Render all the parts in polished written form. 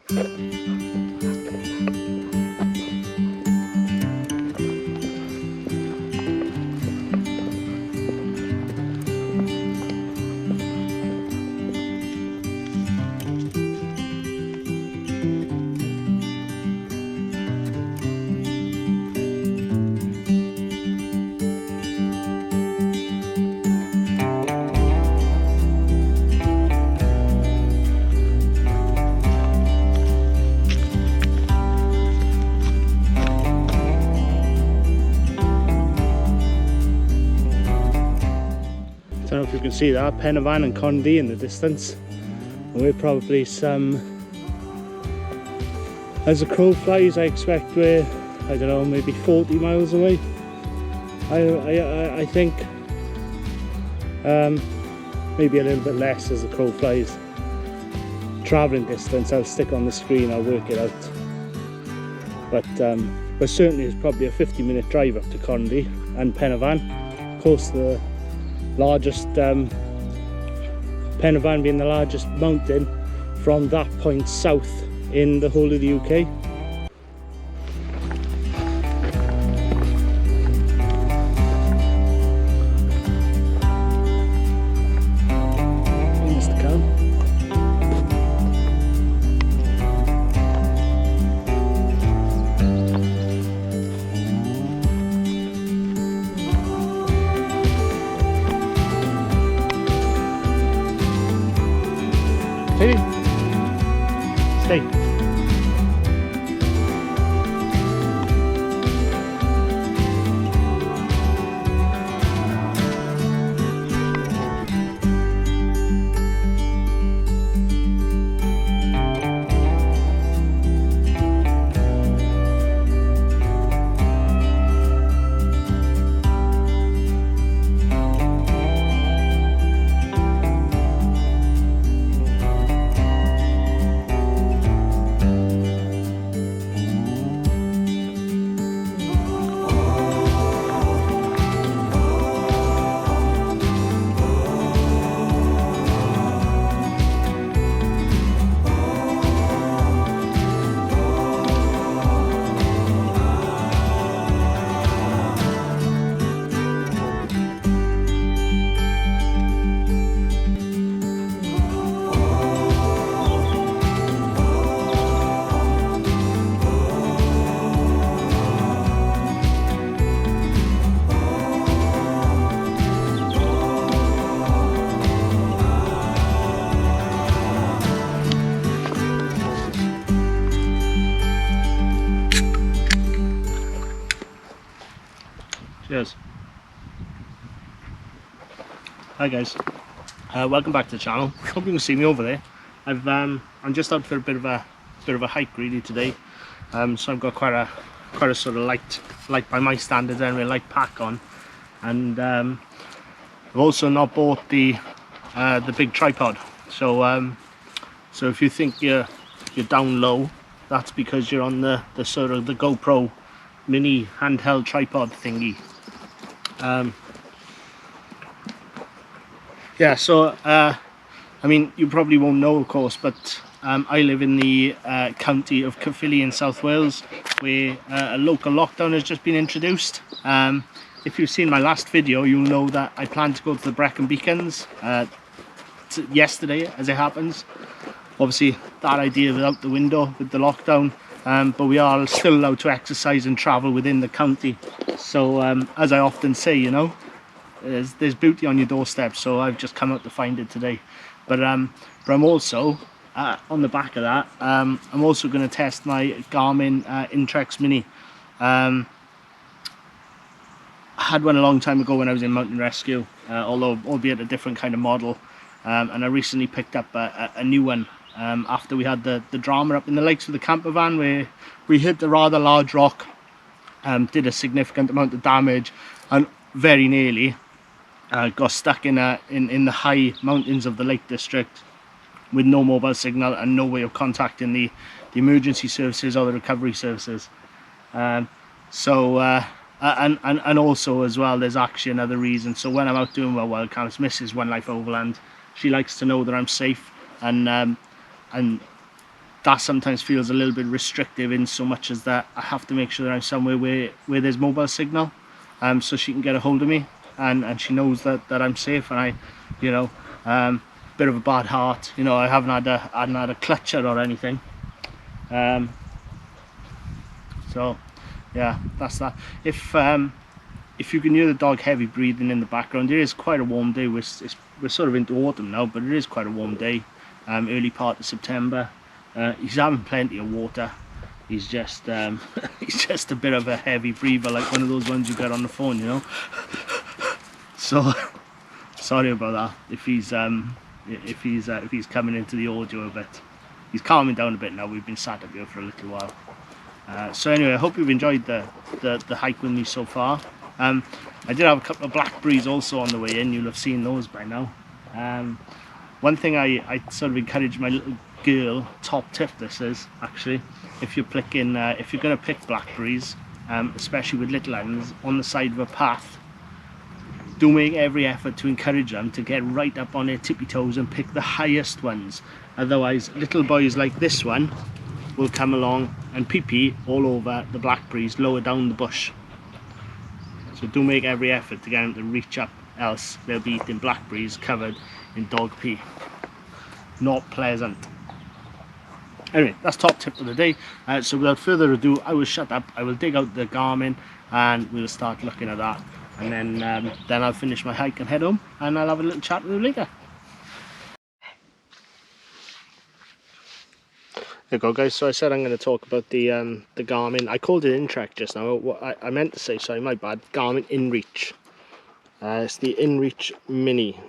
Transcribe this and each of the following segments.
I don't know if you can see that, Pen y Fan and Condi in the distance. And we're probably some, as the crow flies, I expect we're, I don't know, maybe 40 miles away. I think maybe a little bit less as the crow flies. Travelling distance, I'll stick on the screen, I'll work it out. But certainly it's probably a 50-minute drive up to Condi and Pen y Fan. Of course, the largest, Pen y Fan being the largest mountain from that point south in the whole of the UK. Mr. Cow. Stay. Cheers. Hi guys, welcome back to the channel. Hope you can see me over there. I'm just out for a bit of a hike really today. So I've got quite a sort of light by my standards anyway, light pack on, and I've also not bought the big tripod. So so if you think you're down low, that's because you're on the sort of the GoPro mini handheld tripod thingy. Yeah, so I mean, you probably won't know, of course, but I live in the county of Caerphilly in South Wales, where a local lockdown has just been introduced. If you've seen my last video, you'll know that I plan to go to the Brecon Beacons yesterday, as it happens. Obviously, that idea is out the window with the lockdown, but we are still allowed to exercise and travel within the county. So, as I often say, you know, there's beauty on your doorstep, so I've just come out to find it today. But I'm also on the back of that, I'm also going to test my Garmin InReach Mini. I had one a long time ago when I was in mountain rescue, although albeit a different kind of model, and I recently picked up a new one after we had the drama up in the lakes with the camper van, where we hit a rather large rock, did a significant amount of damage, and very nearly got stuck in the high mountains of the Lake District with no mobile signal and no way of contacting the emergency services or the recovery services. And also as well, there's actually another reason. So when I'm out doing my wild camps, Mrs. One Life Overland, she likes to know that I'm safe, and that sometimes feels a little bit restrictive, in so much as that I have to make sure that I'm somewhere where there's mobile signal, so she can get a hold of me, and she knows that I'm safe. And I, you know, bit of a bad heart, you know, I haven't had a clutcher or anything, so yeah, that's that. If you can hear the dog heavy breathing in the background, it is quite a warm day. We're sort of into autumn now, but it is quite a warm day, early part of September. He's having plenty of water. He's just he's just a bit of a heavy breather, like one of those ones you get on the phone, you know. So sorry about that if he's coming into the audio a bit. He's calming down a bit now. We've been sat up here for a little while. So anyway, I hope you've enjoyed the hike with me so far. I did have a couple of blackberries also on the way in. You'll have seen those by now. One thing I sort of encourage my little girl, top tip this is actually, if you're going to pick blackberries, especially with little ones on the side of a path, do make every effort to encourage them to get right up on their tippy toes and pick the highest ones. Otherwise, little boys like this one will come along and pee-pee all over the blackberries lower down the bush. So do make every effort to get them to reach up, else they'll be eating blackberries covered in dog pee. Not pleasant. Anyway, that's top tip of the day. So without further ado, I will shut up. I will dig out the Garmin and we'll start looking at that, and then I'll finish my hike and head home, and I'll have a little chat with you later. There you go, guys. So I said I'm going to talk about the Garmin. I called it InReach just now. What I meant to say, sorry, my bad. Garmin InReach. It's the InReach Mini. I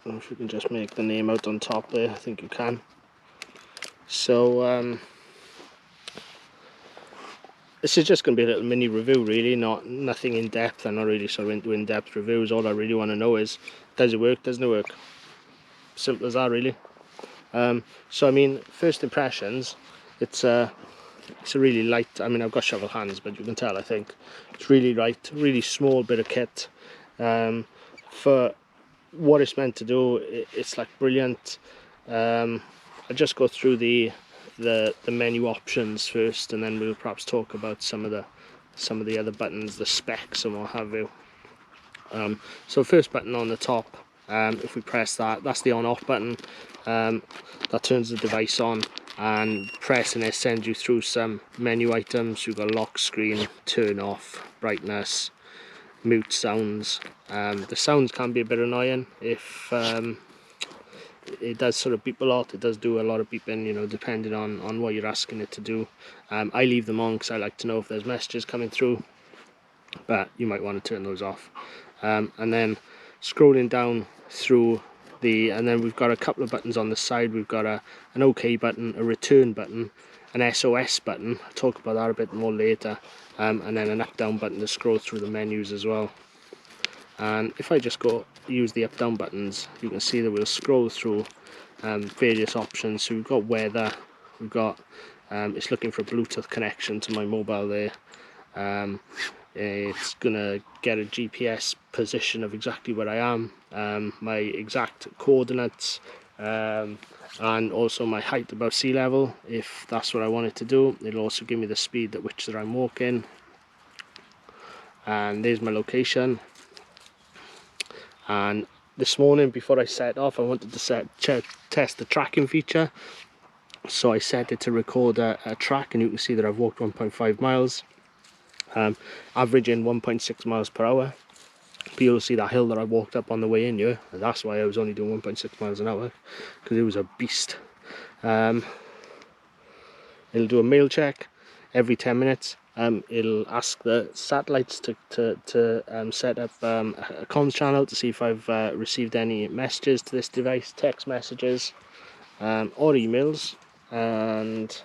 don't know if you can just make the name out on top there. I think you can. So this is just going to be a little mini review, really. Nothing in depth. I'm not really sort of into in-depth reviews. All I really want to know is, does it work? Doesn't it work? Simple as that, really. So I mean, first impressions, it's a really light. I mean, I've got shovel hands, but you can tell, I think it's really light, really small bit of kit. For what it's meant to do, it's like brilliant. I'll just go through the menu options first, and then we'll perhaps talk about some of the other buttons, the specs and what have you. So first button on the top, if we press that, that's the on-off button. That turns the device on, and pressing it sends you through some menu items. You've got lock screen, turn off, brightness, mute sounds. The sounds can be a bit annoying if it does sort of beep a lot. It does do a lot of beeping, you know, depending on what you're asking it to do. I leave them on because I like to know if there's messages coming through, but you might want to turn those off. And then scrolling down through and then we've got a couple of buttons on the side. We've got an OK button, a return button, an SOS button. I'll talk about that a bit more later, and then an up down button to scroll through the menus as well. And if I just go use the up down buttons, you can see that we'll scroll through various options. So we've got weather, we've got it's looking for a Bluetooth connection to my mobile there. It's gonna get a GPS position of exactly where I am, my exact coordinates, and also my height above sea level if that's what I want it to do. It'll also give me the speed at which that I'm walking, and there's my location. And this morning, before I set off, I wanted to test the tracking feature, so I set it to record a track, and you can see that I've walked 1.5 miles. Averaging 1.6 miles per hour, but you'll see that hill that I walked up on the way in here, and that's why I was only doing 1.6 miles an hour, because it was a beast. It'll do a mail check every 10 minutes. It'll ask the satellites to set up a comms channel to see if I've received any messages to this device, text messages or emails. And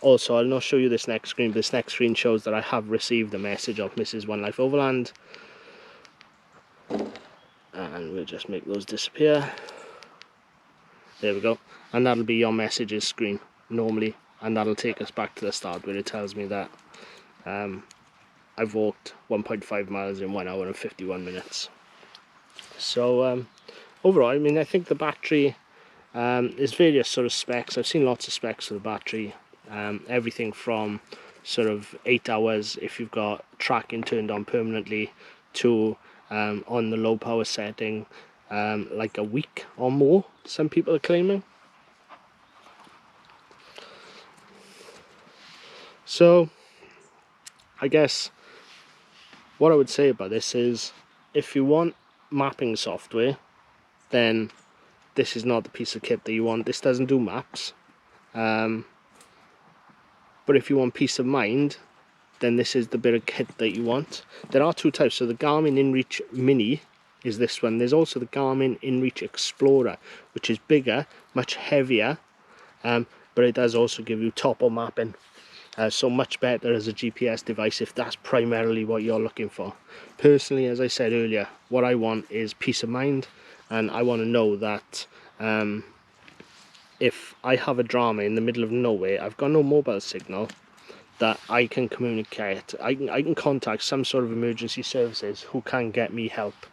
also, I'll not show you this next screen, but this next screen shows that I have received a message of Mrs. One Life Overland. And we'll just make those disappear. There we go. And that'll be your messages screen normally. And that'll take us back to the start where it tells me that I've walked 1.5 miles in 1 hour and 51 minutes. So overall, I mean, I think the battery There's various sort of specs. I've seen lots of specs for the battery, everything from sort of 8 hours if you've got tracking turned on permanently, to on the low power setting, like a week or more, some people are claiming. So I guess what I would say about this is, if you want mapping software, then this is not the piece of kit that you want. This doesn't do maps. But if you want peace of mind, then this is the bit of kit that you want. There are two types. So the Garmin InReach Mini is this one. There's also the Garmin InReach Explorer, which is bigger, much heavier, but it does also give you topo mapping. So much better as a GPS device if that's primarily what you're looking for. Personally, as I said earlier, what I want is peace of mind, and I want to know that if I have a drama in the middle of nowhere, I've got no mobile signal, that I can communicate. I can contact some sort of emergency services who can get me help,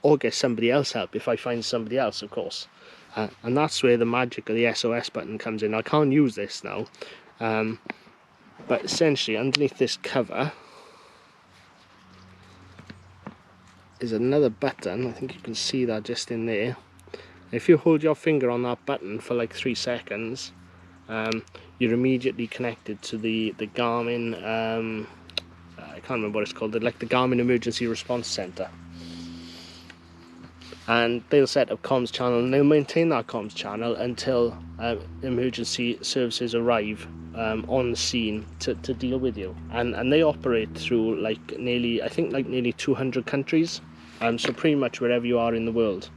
or get somebody else help if I find somebody else, of course. And that's where the magic of the SOS button comes in. I can't use this now, but essentially underneath this cover is another button. I think you can see that just in there. If you hold your finger on that button for like 3 seconds, you're immediately connected to the Garmin, I can't remember what it's called, like the Garmin Emergency Response Centre. And they'll set up comms channel, and they'll maintain that comms channel until emergency services arrive on the scene to deal with you. And they operate through like nearly 200 countries, so pretty much wherever you are in the world.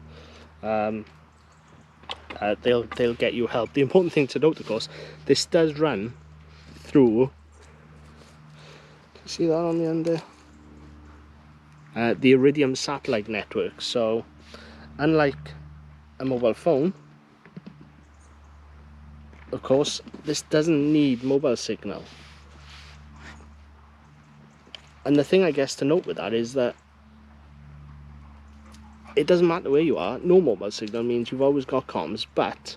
They'll get you help. The important thing to note, of course, this does run through, see that on the end there? The Iridium satellite network. So unlike a mobile phone, of course, this doesn't need mobile signal. And the thing I guess to note with that is that it doesn't matter where you are. No mobile signal means you've always got comms, but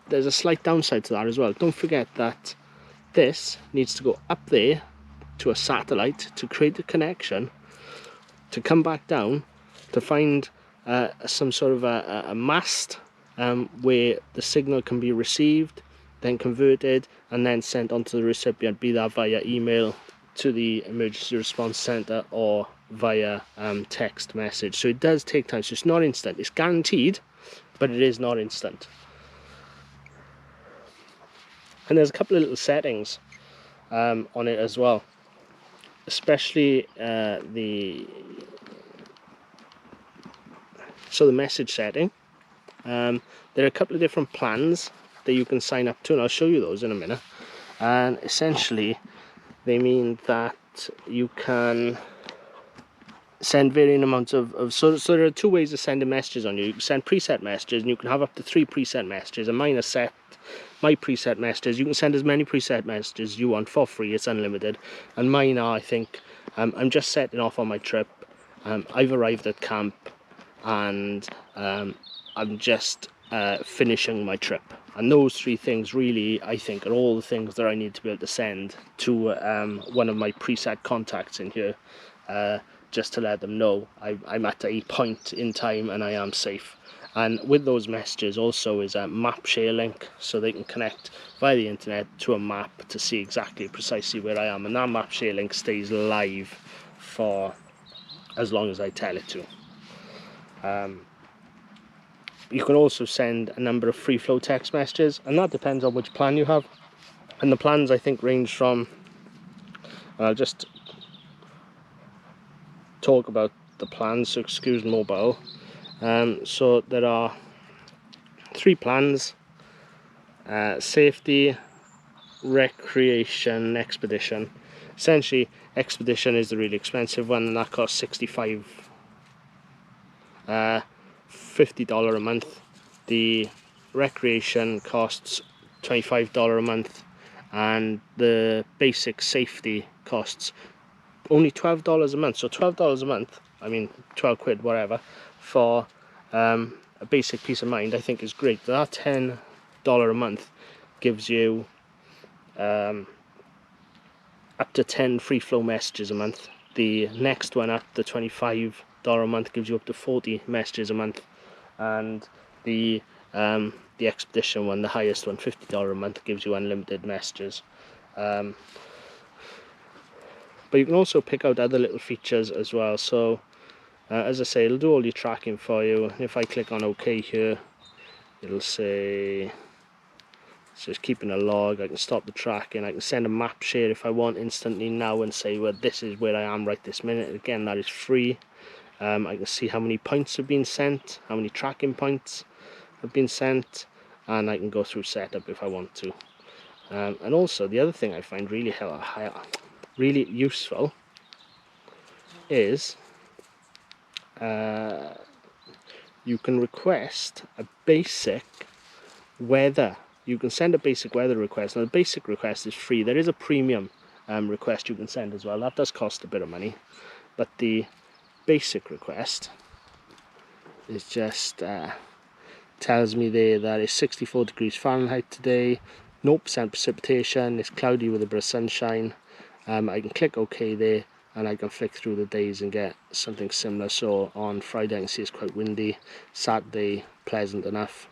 there's a slight downside to that as well. Don't forget that this needs to go up there to a satellite to create a connection, to come back down, to find some sort of a mast where the signal can be received, then converted, and then sent onto the recipient, be that via email to the emergency response centre or via text message. So it does take time. So it's not instant. It's guaranteed, but it is not instant. And there's a couple of little settings on it as well, especially the message setting. There are a couple of different plans that you can sign up to, and I'll show you those in a minute. And essentially they mean that you can send varying amounts of so there are 2 ways of sending messages on you. You can send preset messages, and you can have up to 3 preset messages, and mine are set. My preset messages, you can send as many preset messages as you want for free. It's unlimited. And mine are, I think, I'm just setting off on my trip, I've arrived at camp, and I'm just finishing my trip. And those 3 things really, I think, are all the things that I need to be able to send to one of my preset contacts in here, just to let them know I'm at a point in time and I am safe. And with those messages also is a map share link, so they can connect via the internet to a map to see exactly precisely where I am, and that map share link stays live for as long as I tell it to. You can also send a number of free flow text messages, and that depends on which plan you have. And the plans, I think, range from, I'll just talk about the plans, so excuse mobile. So there are 3 plans: safety, recreation, expedition. Essentially, expedition is the really expensive one, and that costs $50 a month. The recreation costs $25 a month, and the basic safety costs only $12 a month. So $12 a month, I mean 12 quid, whatever, for a basic peace of mind, I think is great. That $10 a month gives you up to 10 free flow messages a month. The next one up, the $25 a month, gives you up to 40 messages a month, and the expedition one, the highest one, $50 a month, gives you unlimited messages. But you can also pick out other little features as well. So as I say, it'll do all your tracking for you. If I click on OK here, it'll say so it's keeping a log. I can stop the tracking. I can send a map share if I want instantly now and say, well, this is where I am right this minute. Again, that is free. I can see how many points have been sent, how many tracking points have been sent, and I can go through setup if I want to. And also, the other thing I find really useful is you can request a basic weather. You can send a basic weather request. Now, the basic request is free. There is a premium request you can send as well. That does cost a bit of money, but the basic request is just tells me there that it's 64 degrees Fahrenheit today, 0% precipitation, it's cloudy with a bit of sunshine. I can click OK there, and I can flick through the days and get something similar. So on Friday I can see it's quite windy, Saturday pleasant enough,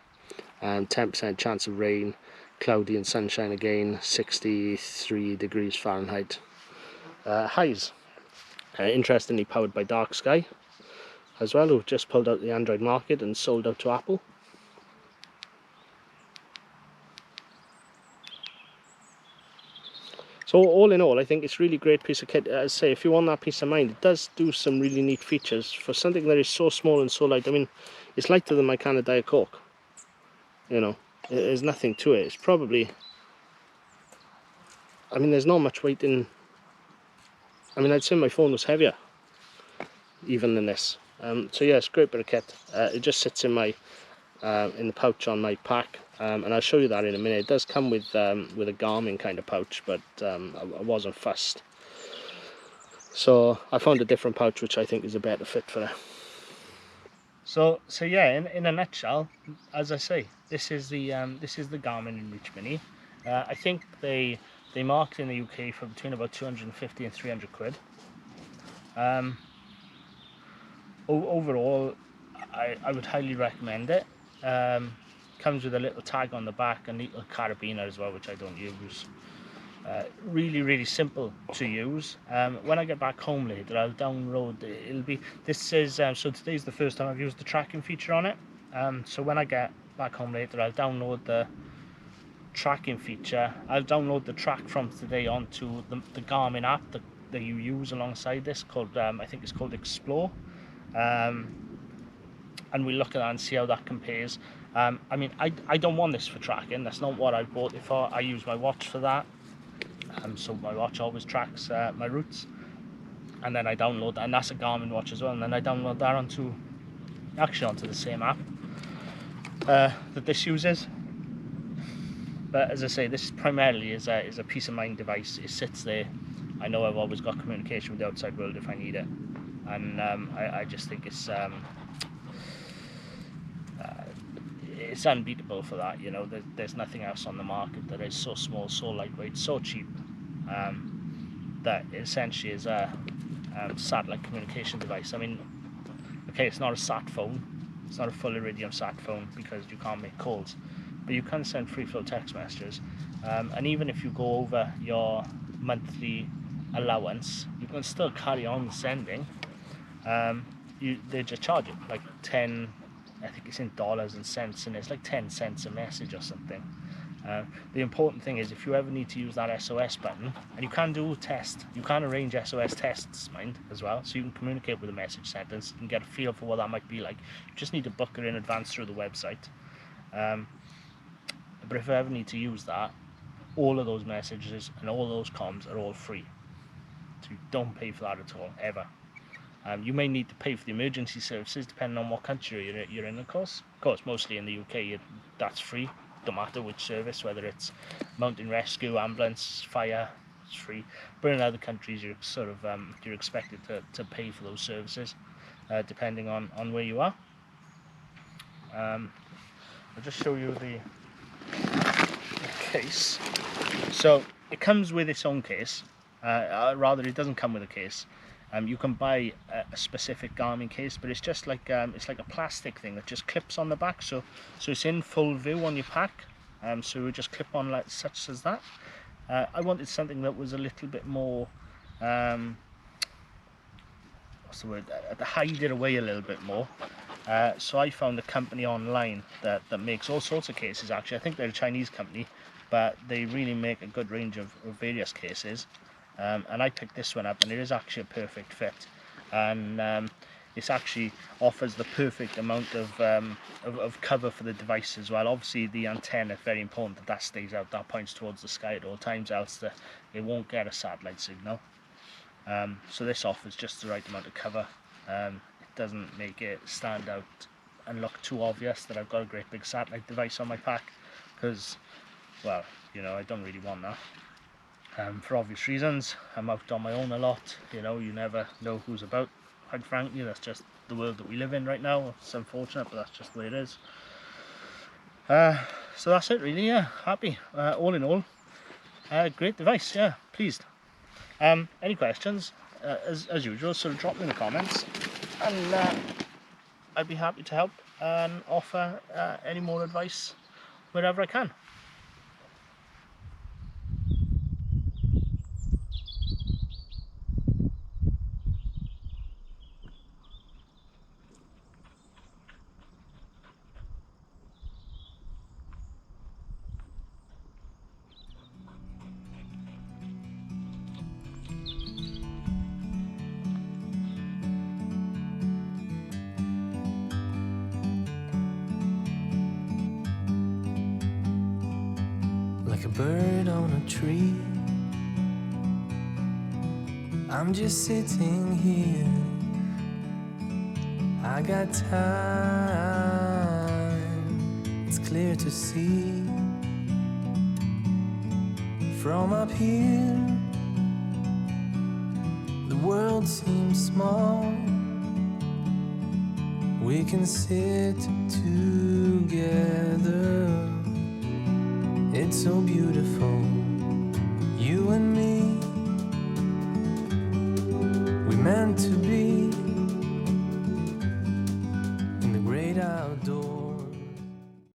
10% chance of rain, cloudy and sunshine again, 63 degrees Fahrenheit. Highs, interestingly powered by Dark Sky as well, who've just pulled out the Android market and sold out to Apple. So all in all, I think it's a really great piece of kit. As I say, if you want that peace of mind, it does do some really neat features for something that is so small and so light. I mean, it's lighter than my can of Diet Coke. You know, there's nothing to it. It's probably, I mean, there's not much weight in. I mean, I'd say my phone was heavier even than this. So yeah, it's a great bit of kit. It just sits in my in the pouch on my pack, and I'll show you that in a minute. It does come with a Garmin kind of pouch, but I wasn't fussed, so I found a different pouch which I think is a better fit for it. So yeah, in a nutshell, as I say, this is the Garmin InReach Mini. I think they market in the UK for between about 250 and 300 quid. Overall, I would highly recommend it. Comes with a little tag on the back and a little carabiner as well, which I don't use. Really simple to use. When I get back home later, I'll download. This is so today's the first time I've used the tracking feature on it. So when I get back home later, I'll download the tracking feature. I'll download the track from today onto the Garmin app that you use alongside this, called I think it's called Explore. And we'll look at that and see how that compares. I mean, I don't want this for tracking. That's not what I bought it for. I use my watch for that. So my watch always tracks my routes. And then I download that, and that's a Garmin watch as well. And then I download that onto the same app that this uses. But as I say, this primarily is a peace of mind device. It sits there. I know I've always got communication with the outside world if I need it. And I just think it's unbeatable for that. You know, there's nothing else on the market that is so small, so lightweight, so cheap, that essentially is a satellite communication device. I mean, okay, it's not a sat phone, it's not a full iridium sat phone because you can't make calls, but you can send free flow text messages, and even if you go over your monthly allowance, you can still carry on sending. They just charge it like 10, I think it's in dollars and cents, and it's like 10 cents a message or something. The important thing is, if you ever need to use that SOS button, and you can do a test, you can arrange SOS tests, mind, as well, so you can communicate with the message sentence and get a feel for what that might be like. You just need to book it in advance through the website. But if you ever need to use that, all of those messages and all those comms are all free, so you don't pay for that at all, ever. You may need to pay for the emergency services depending on what country you're in, of course. Mostly in the UK, that's free. Don't matter which service, whether it's mountain rescue, ambulance, fire, it's free. But in other countries, you're sort of you're expected to pay for those services, depending on where you are. I'll just show you the case. So it comes with its own case. Rather, it doesn't come with a case. You can buy a specific Garmin case, but it's just like it's like a plastic thing that just clips on the back. So it's in full view on your pack. So it would just clip on like such as that. I wanted something that was a little bit more, what's the word? To hide it away a little bit more. So I found a company online that makes all sorts of cases. Actually, I think they're a Chinese company, but they really make a good range of various cases. And I picked this one up, and it is actually a perfect fit, and this actually offers the perfect amount of cover for the device as well. Obviously the antenna, very important that stays out, that points towards the sky at all times, else it won't get a satellite signal. So this offers just the right amount of cover. It doesn't make it stand out and look too obvious that I've got a great big satellite device on my pack, because, well, you know, I don't really want that. For obvious reasons, I'm out on my own a lot, you know, you never know who's about, quite frankly. That's just the world that we live in right now. It's unfortunate, but that's just the way it is. So that's it really, yeah, happy. All in all, great device, yeah, pleased. Any questions, as usual, sort of drop them in the comments, and I'd be happy to help and offer any more advice wherever I can. Like a bird on a tree, I'm just sitting here. I got time, it's clear to see. From up here, the world seems small. We can sit together. It's so beautiful.